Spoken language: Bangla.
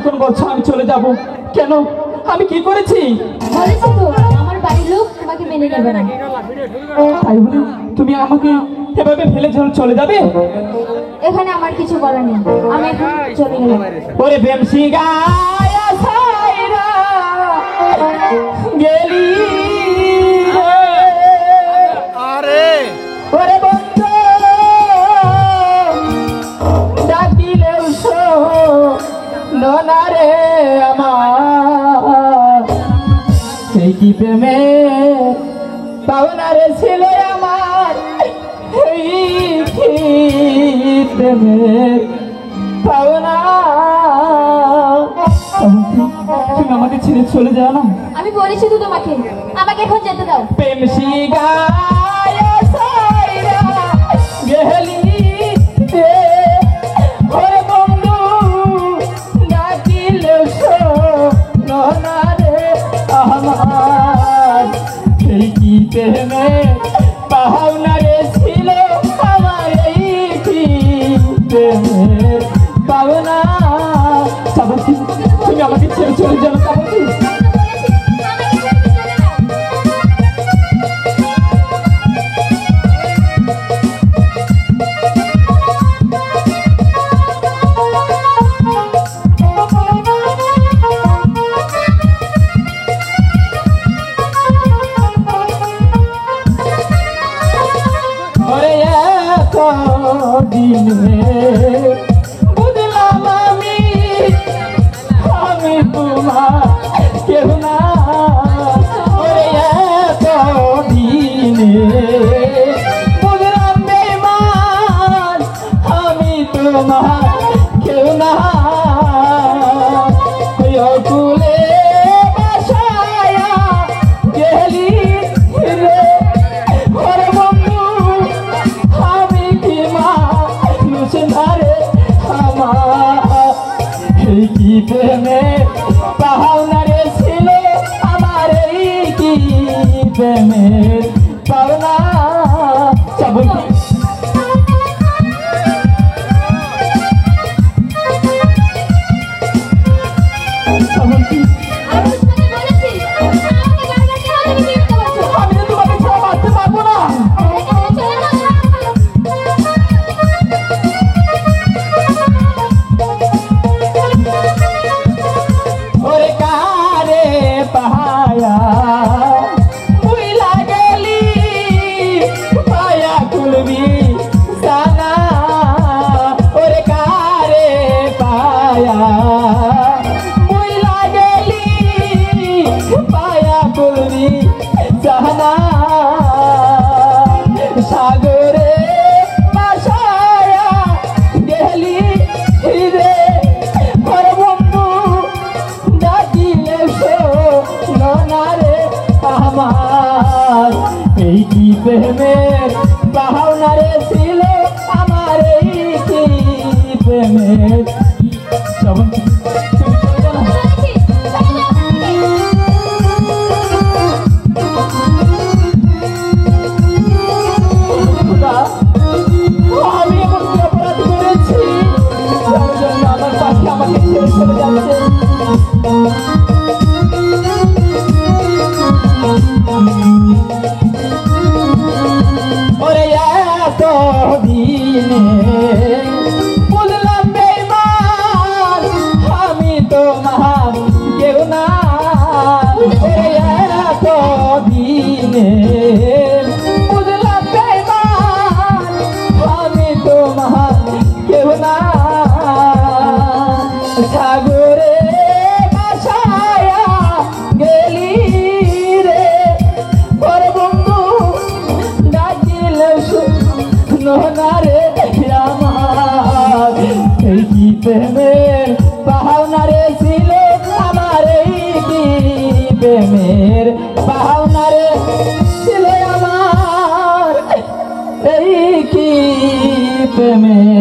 এখন বলছো আমি চলে যাব, কেন? আমি কি করেছি? বলেছি তো আমার বাড়ির লোক তোমাকে মেনে নেবে না। তাই বলে তুমি আমাকে এভাবে ফেলে চলে যাবে? এখানে আমার কিছু করার নেই, আমি এখন চলে গেলাম। ওরে বেমসি গায়া সাইরা গেলি আরে ওরে বন্ধু ডাকিলেও শোনো রে আমার, সেই কি প্রেমে পাওনা রে ছিল আমার, এই কি প্রেমে পাওনা। তুমি আমাকে ছেড়ে চলে যাও না। আমি বলেছি তো তোমাকে, আমাকে এখন যেতে দাও। প্রেমসি গায়া সাইরা গেলি রে ওরে বন্ধু ডাকিলেও শোনো রে আমার, এই কি প্রেমে পাওনা রে ছিল আমার, এই কি প্রেমে পাওনা। সাবতী তুমি আমাকে ছেড়ে চলে যাও সাবতী। ওরে এত দিনে বুঝলাম আমি তোমার কেউ না। ওরে এত দিনে বুঝলাম বেমান আমি তোমার কেউ না। কুলে বাসায়া গেলি রে ওরে বন্ধু আমি কি মানুষ না রে আমার, এই কি প্রেমে পাওনা রে ছিল আমার, এই কি প্রেমের পাওনা। চাবতী চাবতী আমি তোমাকে বলেছি, আমাকে বারবার কেন তুমি বিরক্ত করছো? আমি তো তোমাকে ছাড়া বাঁচতে পারবো না। চলে যাও। ওরে কারে পায়া বুইলা গেলি পায়া খুলবি সানা। ওরে কারে পায়া বুইলা গেলি পায়া খুলবি সানা। সাগরে বাসায়া গেলি রে ওরে বন্ধু ডাকিলে শোনো রে আমার, এই কি প্রেমের পাওনা রে ছিল আমার, এই কি প্রেমের। শ্রাবন্তী, তুমি চলে যাও না। বলেছি, চলে খোদা, আমি এমন কি অপরাধ করেছি যার জন্য আমার পাখি আমাকে ছেড়ে চলে যাচ্ছে? ওরে এত দিনে বুঝলাম বেমান আমি তোমার কেউ না। ওরে এত দিনে বুঝলাম বেমান আমি তোমার কেউ না। সাগরে বাসায়া গেলি রে ওরে বন্ধু ডাকিলে শোনো রে আমার, এই কি প্রেমের পাওনা রে ছিল আমার, এই কি প্রেমের পাওনা রে ছিল আমার, এই কি প্রেমের